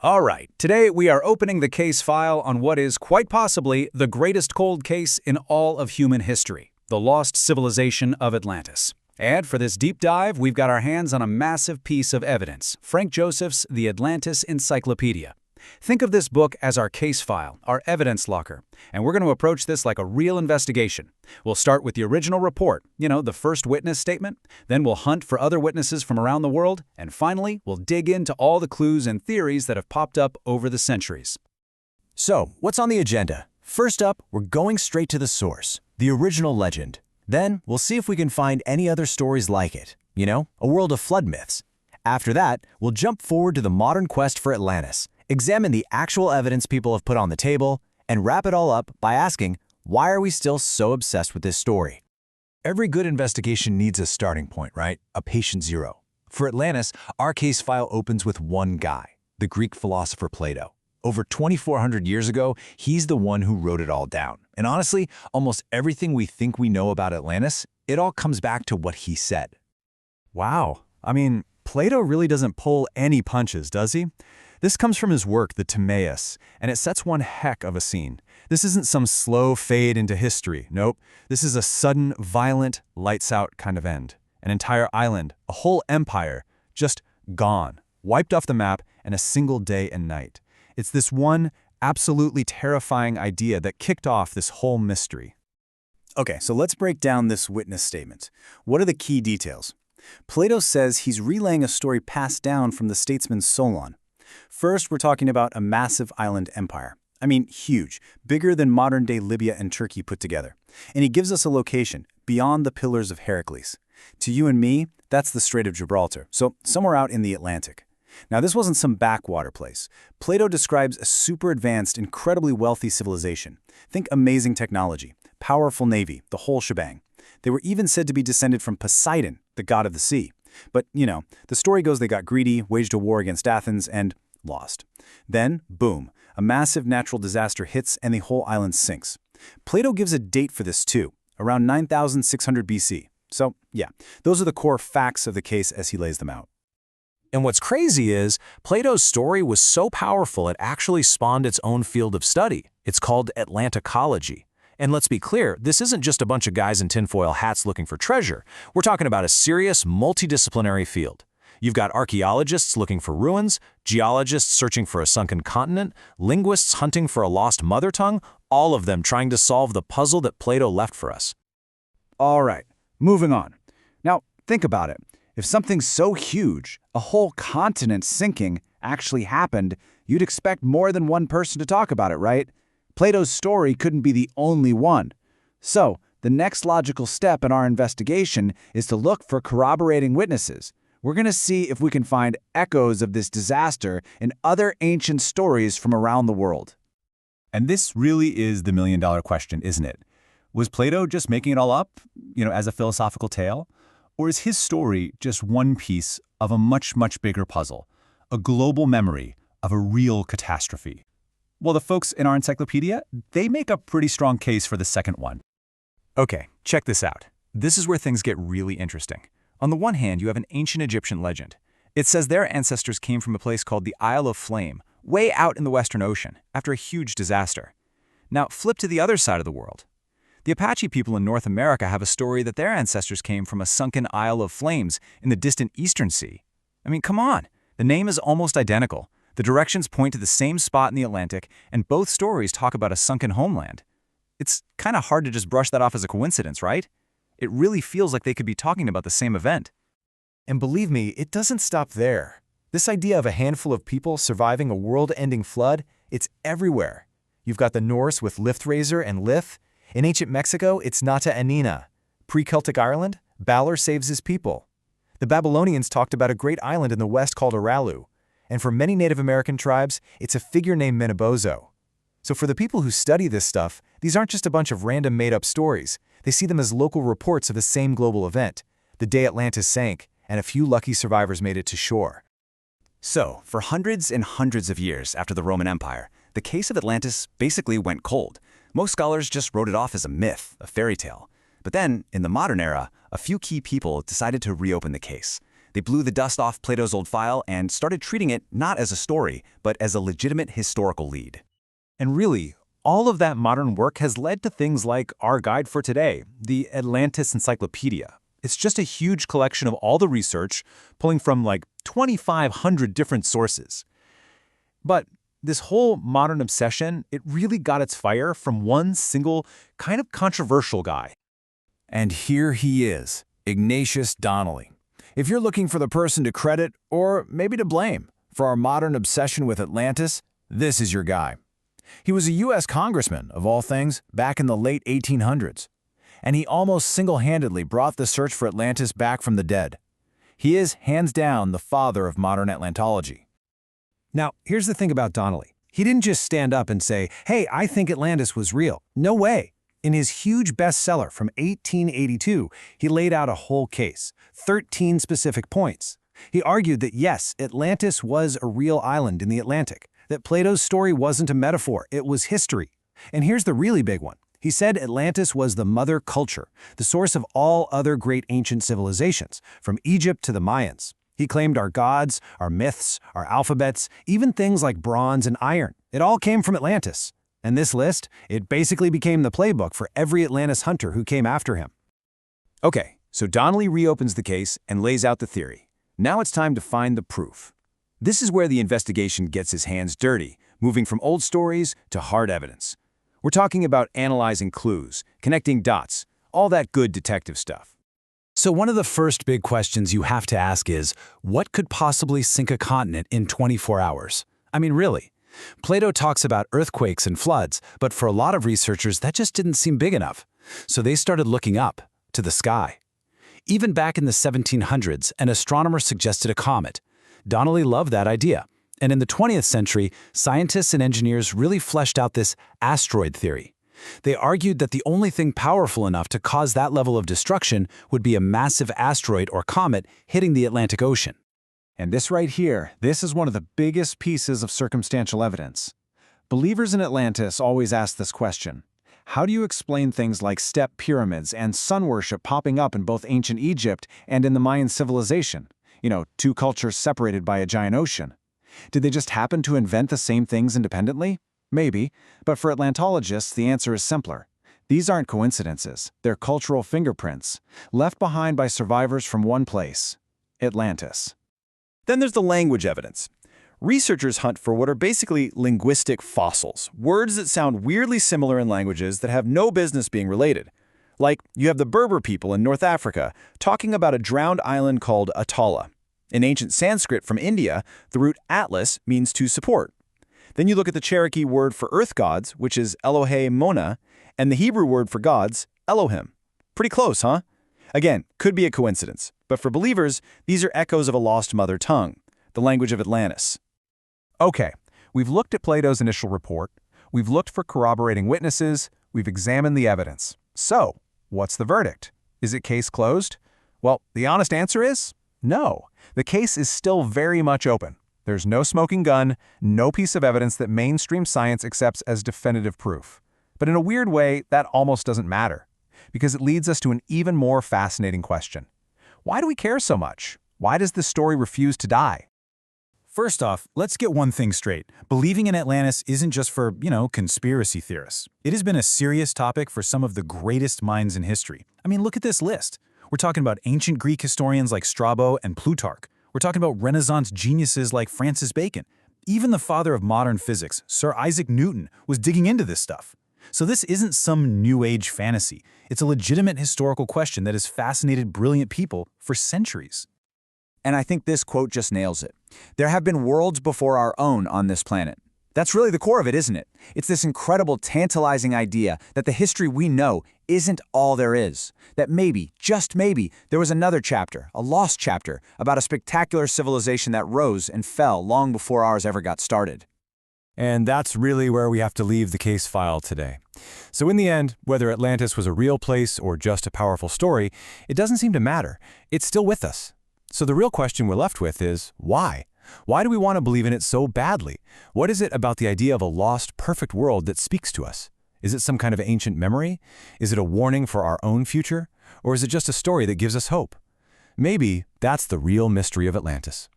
All right, today we are opening the case file on what is quite possibly the greatest cold case in all of human history, the lost civilization of Atlantis. And for this deep dive, we've got our hands on a massive piece of evidence, Frank Joseph's The Atlantis Encyclopedia. Think of this book as our case file, our evidence locker, and we're going to approach this like a real investigation. We'll start with the original report, the first witness statement, then we'll hunt for other witnesses from around the world, and finally, we'll dig into all the clues and theories that have popped up over the centuries. So, what's on the agenda? First up, we're going straight to the source, the original legend. Then, we'll see if we can find any other stories like it, a world of flood myths. After that, we'll jump forward to the modern quest for Atlantis, examine the actual evidence people have put on the table, and wrap it all up by asking, why are we still so obsessed with this story? Every good investigation needs a starting point, right? A patient zero. For Atlantis, our case file opens with one guy, the Greek philosopher Plato. Over 2,400 years ago, he's the one who wrote it all down. And honestly, almost everything we think we know about Atlantis, it all comes back to what he said. Wow. Plato really doesn't pull any punches, does he? This comes from his work, the Timaeus, and it sets one heck of a scene. This isn't some slow fade into history. Nope. This is a sudden, violent, lights-out kind of end. An entire island, a whole empire, just gone, wiped off the map in a single day and night. It's this one absolutely terrifying idea that kicked off this whole mystery. Okay, so let's break down this witness statement. What are the key details? Plato says he's relaying a story passed down from the statesman Solon. First, we're talking about a massive island empire. Huge, bigger than modern-day Libya and Turkey put together. And he gives us a location, beyond the Pillars of Heracles. To you and me, that's the Strait of Gibraltar, so somewhere out in the Atlantic. Now, this wasn't some backwater place. Plato describes a super advanced, incredibly wealthy civilization. Think amazing technology, powerful navy, the whole shebang. They were even said to be descended from Poseidon, the god of the sea. But, the story goes they got greedy, waged a war against Athens, and lost. Then, boom, a massive natural disaster hits and the whole island sinks. Plato gives a date for this too, around 9,600 BC. So, yeah, those are the core facts of the case as he lays them out. And what's crazy is, Plato's story was so powerful it actually spawned its own field of study. It's called Atlanticology. And let's be clear, this isn't just a bunch of guys in tinfoil hats looking for treasure. We're talking about a serious, multidisciplinary field. You've got archaeologists looking for ruins, geologists searching for a sunken continent, linguists hunting for a lost mother tongue, all of them trying to solve the puzzle that Plato left for us. All right, moving on. Now, think about it. If something so huge, a whole continent sinking, actually happened, you'd expect more than one person to talk about it, right? Plato's story couldn't be the only one. So, the next logical step in our investigation is to look for corroborating witnesses. We're going to see if we can find echoes of this disaster in other ancient stories from around the world. And this really is the million-dollar question, isn't it? Was Plato just making it all up, as a philosophical tale? Or is his story just one piece of a much, much bigger puzzle, a global memory of a real catastrophe? Well, the folks in our encyclopedia, they make a pretty strong case for the second one. Okay, check this out. This is where things get really interesting. On the one hand, you have an ancient Egyptian legend. It says their ancestors came from a place called the Isle of Flame, way out in the Western Ocean, after a huge disaster. Now, flip to the other side of the world. The Apache people in North America have a story that their ancestors came from a sunken Isle of Flames in the distant Eastern Sea. Come on. The name is almost identical. The directions point to the same spot in the Atlantic, and both stories talk about a sunken homeland. It's kind of hard to just brush that off as a coincidence, right? It really feels like they could be talking about the same event. And believe me, it doesn't stop there. This idea of a handful of people surviving a world-ending flood, it's everywhere. You've got the Norse with Liftrazor and Lith. In ancient Mexico, it's Nata Anina. Pre-Celtic Ireland, Balor saves his people. The Babylonians talked about a great island in the west called Aralu. And for many Native American tribes, it's a figure named Menebozo. So for the people who study this stuff, these aren't just a bunch of random made-up stories. They see them as local reports of the same global event, the day Atlantis sank, and a few lucky survivors made it to shore. So, for hundreds and hundreds of years after the Roman Empire, the case of Atlantis basically went cold. Most scholars just wrote it off as a myth, a fairy tale. But then, in the modern era, a few key people decided to reopen the case. They blew the dust off Plato's old file and started treating it not as a story, but as a legitimate historical lead. And really, all of that modern work has led to things like our guide for today, the Atlantis Encyclopedia. It's just a huge collection of all the research, pulling from like 2,500 different sources. But this whole modern obsession, it really got its fire from one single, kind of controversial guy. And here he is, Ignatius Donnelly. If you're looking for the person to credit, or maybe to blame, for our modern obsession with Atlantis, this is your guy. He was a U.S. congressman, of all things, back in the late 1800s. And he almost single-handedly brought the search for Atlantis back from the dead. He is, hands down, the father of modern Atlantology. Now, here's the thing about Donnelly. He didn't just stand up and say, hey, I think Atlantis was real. No way. In his huge bestseller from 1882, he laid out a whole case, 13 specific points. He argued that yes, Atlantis was a real island in the Atlantic, that Plato's story wasn't a metaphor, it was history. And here's the really big one. He said Atlantis was the mother culture, the source of all other great ancient civilizations, from Egypt to the Mayans. He claimed our gods, our myths, our alphabets, even things like bronze and iron. It all came from Atlantis. And this list, it basically became the playbook for every Atlantis hunter who came after him. Okay, so Donnelly reopens the case and lays out the theory. Now it's time to find the proof. This is where the investigation gets his hands dirty, moving from old stories to hard evidence. We're talking about analyzing clues, connecting dots, all that good detective stuff. So one of the first big questions you have to ask is, what could possibly sink a continent in 24 hours? I mean, really. Plato talks about earthquakes and floods, but for a lot of researchers, that just didn't seem big enough. So they started looking up, to the sky. Even back in the 1700s, an astronomer suggested a comet. Donnelly loved that idea. And in the 20th century, scientists and engineers really fleshed out this asteroid theory. They argued that the only thing powerful enough to cause that level of destruction would be a massive asteroid or comet hitting the Atlantic Ocean. And this right here, this is one of the biggest pieces of circumstantial evidence. Believers in Atlantis always ask this question. How do you explain things like step pyramids and sun worship popping up in both ancient Egypt and in the Mayan civilization? You know, two cultures separated by a giant ocean. Did they just happen to invent the same things independently? Maybe, but for Atlantologists, the answer is simpler. These aren't coincidences, they're cultural fingerprints, left behind by survivors from one place, Atlantis. Then there's the language evidence. Researchers hunt for what are basically linguistic fossils, words that sound weirdly similar in languages that have no business being related. Like, you have the Berber people in North Africa talking about a drowned island called Atala. In ancient Sanskrit from India, the root atlas means to support. Then you look at the Cherokee word for earth gods, which is Elohe Mona, and the Hebrew word for gods, Elohim. Pretty close, huh? Again, could be a coincidence, but for believers, these are echoes of a lost mother tongue, the language of Atlantis. Okay, we've looked at Plato's initial report, we've looked for corroborating witnesses, we've examined the evidence. So, what's the verdict? Is it case closed? Well, the honest answer is no. The case is still very much open. There's no smoking gun, no piece of evidence that mainstream science accepts as definitive proof. But in a weird way, that almost doesn't matter, because it leads us to an even more fascinating question. Why do we care so much? Why does this story refuse to die? First off, let's get one thing straight. Believing in Atlantis isn't just for, conspiracy theorists. It has been a serious topic for some of the greatest minds in history. I mean, look at this list. We're talking about ancient Greek historians like Strabo and Plutarch. We're talking about Renaissance geniuses like Francis Bacon. Even the father of modern physics, Sir Isaac Newton, was digging into this stuff. So this isn't some new age fantasy. It's a legitimate historical question that has fascinated brilliant people for centuries. And I think this quote just nails it. There have been worlds before our own on this planet. That's really the core of it, isn't it? It's this incredible, tantalizing idea that the history we know isn't all there is. That maybe, just maybe, there was another chapter, a lost chapter, about a spectacular civilization that rose and fell long before ours ever got started. And that's really where we have to leave the case file today. So in the end, whether Atlantis was a real place or just a powerful story, it doesn't seem to matter. It's still with us. So the real question we're left with is, why? Why do we want to believe in it so badly? What is it about the idea of a lost, perfect world that speaks to us? Is it some kind of ancient memory? Is it a warning for our own future? Or is it just a story that gives us hope? Maybe that's the real mystery of Atlantis.